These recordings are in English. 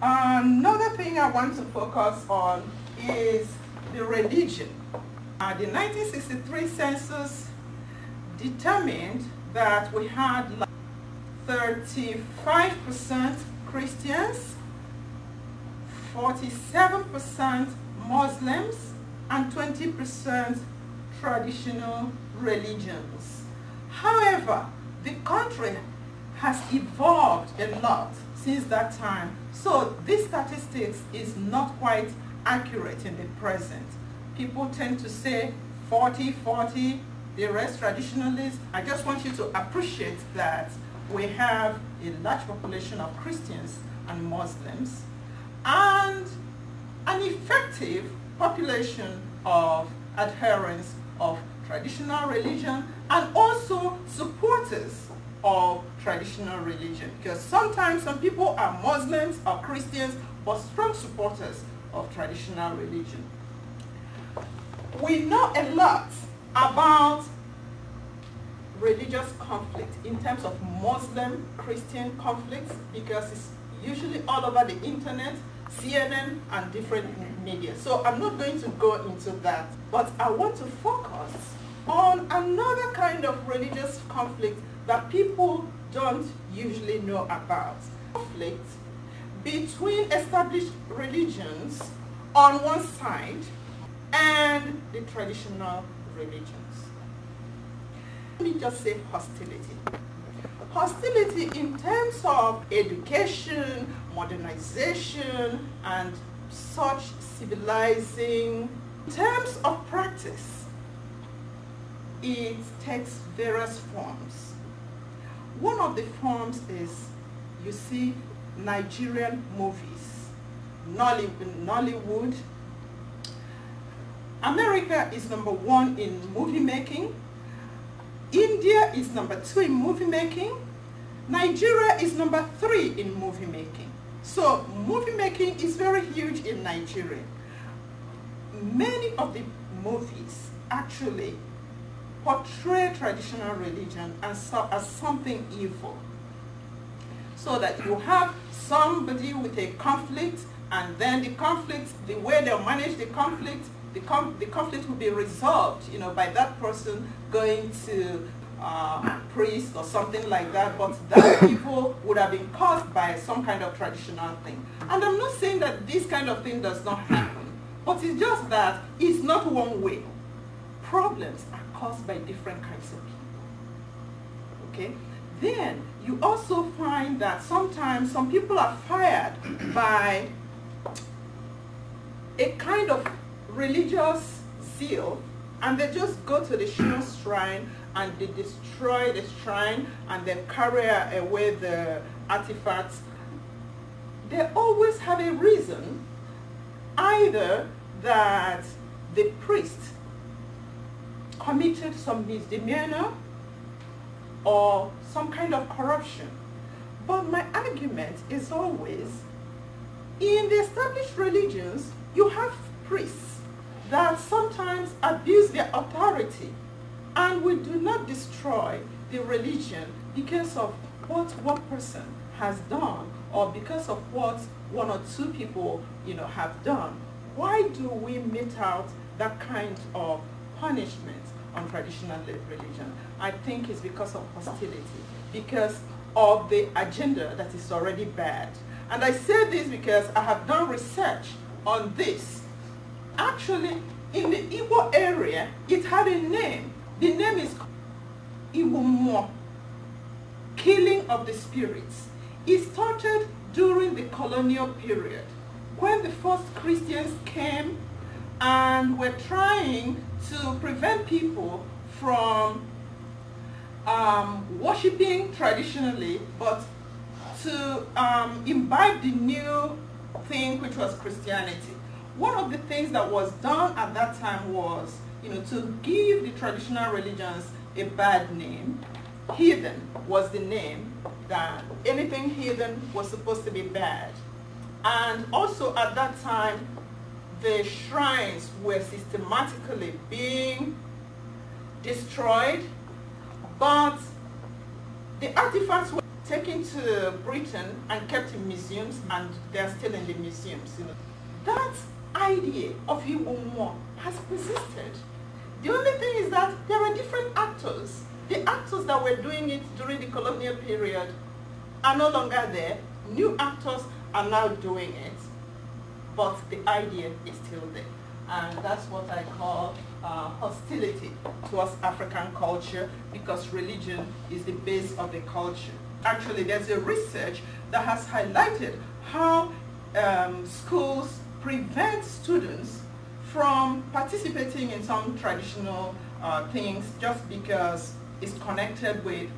Another thing I want to focus on is the religion. The 1963 census determined that we had 35% Christians, 47% Muslims, and 20% traditional religions. However, the country has evolved a lot since that time, so this statistics is not quite accurate in the present. People tend to say 40-40, the rest traditionalists. I just want you to appreciate that we have a large population of Christians and Muslims and an effective population of adherents of traditional religion and also supporters of traditional religion, because sometimes some people are Muslims or Christians but strong supporters of traditional religion. We know a lot about religious conflict in terms of Muslim-Christian conflicts because it's usually all over the internet, CNN, and different media. So I'm not going to go into that, but I want to focus on another kind of religious conflict that people don't usually know about. Conflict between established religions on one side and the traditional religions. Let me just say hostility. Hostility in terms of education, modernization, and such civilizing. In terms of practice, it takes various forms. One of the forms is, you see, Nigerian movies, Nollywood. America is #1 in movie making. India is #2 in movie making. Nigeria is #3 in movie making. So movie making is very huge in Nigeria. Many of the movies actually portray traditional religion as something evil. So that you have somebody with a conflict, and then the conflict, the way they'll manage the conflict will be resolved, by that person going to priest or something like that, but that evil would have been caused by some kind of traditional thing. And I'm not saying that this kind of thing does not happen, but it's just that it's not one way. Problems are caused by different kinds of people. Okay? Then you also find that sometimes some people are fired by a kind of religious zeal, and they just go to the shrine and they destroy the shrine and then carry away the artifacts. They always have a reason, either that the priest committed some misdemeanor or some kind of corruption. But my argument is always, in the established religions, you have priests that sometimes abuse their authority, and we do not destroy the religion because of what one person has done or because of what one or two people have done. Why do we mete out that kind of punishment on traditional religion? I think it's because of hostility, because of the agenda that is already bad. And I say this because I have done research on this. Actually, in the Igbo area, it had a name. The name is Igbu, killing of the spirits. It started during the colonial period, when the first Christians came and were trying to prevent people from worshipping traditionally, but to imbibe the new thing, which was Christianity. One of the things that was done at that time was, to give the traditional religions a bad name. Heathen was the name, that anything heathen was supposed to be bad. And also at that time, the shrines were systematically being destroyed, but the artifacts were taken to Britain and kept in museums, and they're still in the museums. You know. That idea of Igbo has persisted. The only thing is that there are different actors. The actors that were doing it during the colonial period are no longer there. New actors are now doing it, but the idea is still there. And that's what I call hostility towards African culture, because religion is the base of the culture. Actually, there's a research that has highlighted how schools prevent students from participating in some traditional things just because it's connected with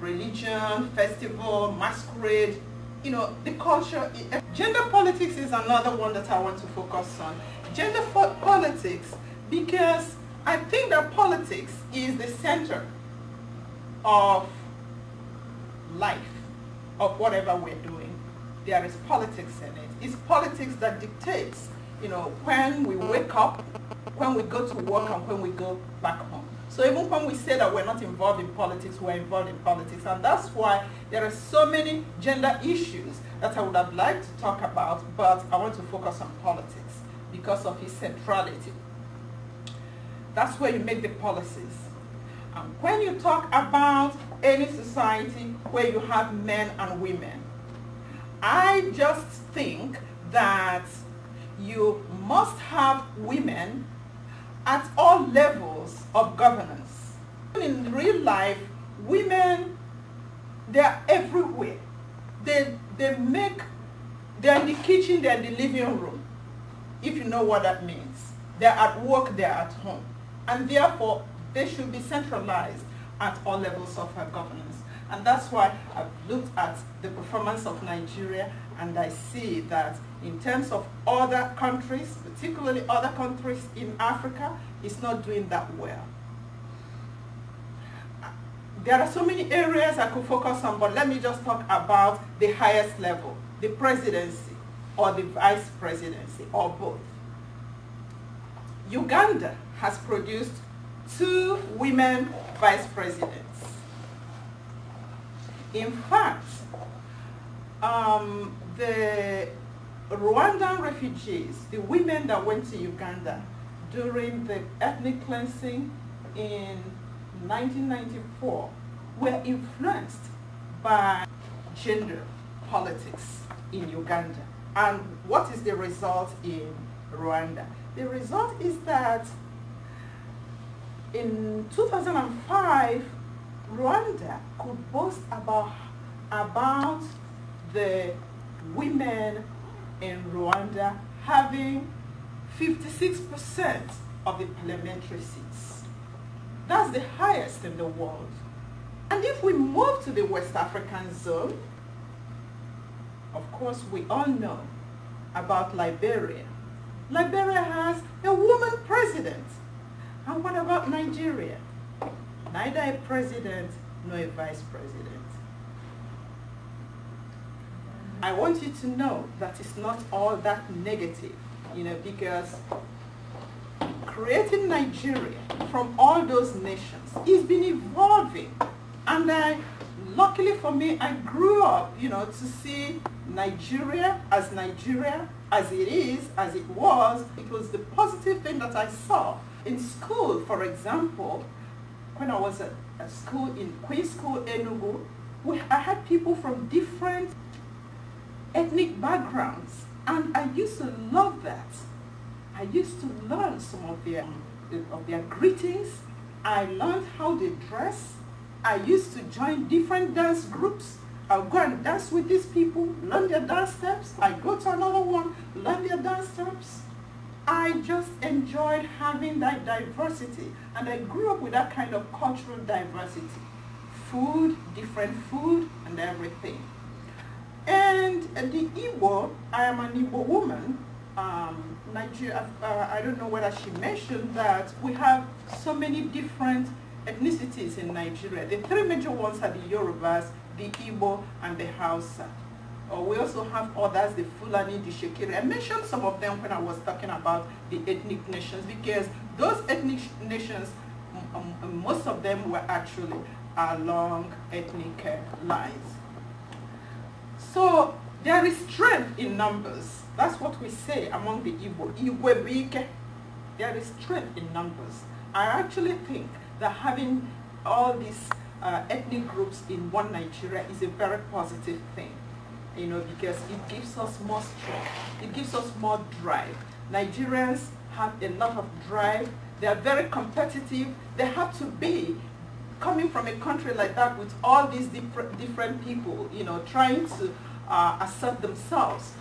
religion, festival, masquerade, you know, the culture. Gender politics is another one that I want to focus on. Gender politics, because I think that politics is the center of life, of whatever we're doing. There is politics in it. It's politics that dictates, you know, when we wake up, when we go to work, and when we go back home. So even when we say that we're not involved in politics, we're involved in politics. And that's why there are so many gender issues that I would have liked to talk about, but I want to focus on politics because of its centrality. That's where you make the policies. And when you talk about any society where you have men and women, I just think that you must have women at all levels of governance. In real life, women, they're everywhere. They're in the kitchen, they're in the living room, if you know what that means. They're at work, they're at home. And therefore, they should be centralized at all levels of governance. And that's why I've looked at the performance of Nigeria, and I see that in terms of other countries, particularly other countries in Africa, it's not doing that well. There are so many areas I could focus on, but let me just talk about the highest level, the presidency or the vice presidency, or both. Uganda has produced 2 women vice presidents. In fact, the Rwandan refugees, the women that went to Uganda during the ethnic cleansing in 1994 were influenced by gender politics in Uganda. And what is the result in Rwanda? The result is that in 2005, Rwanda could boast about the women in Rwanda having 56% of the parliamentary seats. That's the highest in the world. And if we move to the West African zone, of course we all know about Liberia. Liberia has a woman president. And what about Nigeria? Neither a president nor a vice president. I want you to know that it's not all that negative, you know, because creating Nigeria from all those nations has been evolving. And luckily for me, I grew up, you know, to see Nigeria as it is, as it was. It was the positive thing that I saw. In school, for example, when I was at school in Queen's School, Enugu, I had people from different ethnic backgrounds, and I used to love that. I used to learn some of their greetings. I learned how they dress. I used to join different dance groups. I'll go and dance with these people, learn their dance steps. I go to another one, learn their dance steps. I just enjoyed having that diversity, and I grew up with that kind of cultural diversity. Food, different food, and everything. And the Igbo, I am an Igbo woman. Nigeria, I don't know whether she mentioned that we have so many different ethnicities in Nigeria. The 3 major ones are the Yorubas, the Igbo, and the Hausa. We also have others, the Fulani, the Shekiri. I mentioned some of them when I was talking about the ethnic nations, because those ethnic nations, most of them were actually along ethnic lines. So there is strength in numbers. That's what we say among the Igbo. Igwe. There is strength in numbers. I actually think that having all these ethnic groups in one Nigeria is a very positive thing, you know, because it gives us more strength. It gives us more drive. Nigerians have a lot of drive. They are very competitive. They have to be coming from a country like that with all these different people, you know, trying to assert themselves.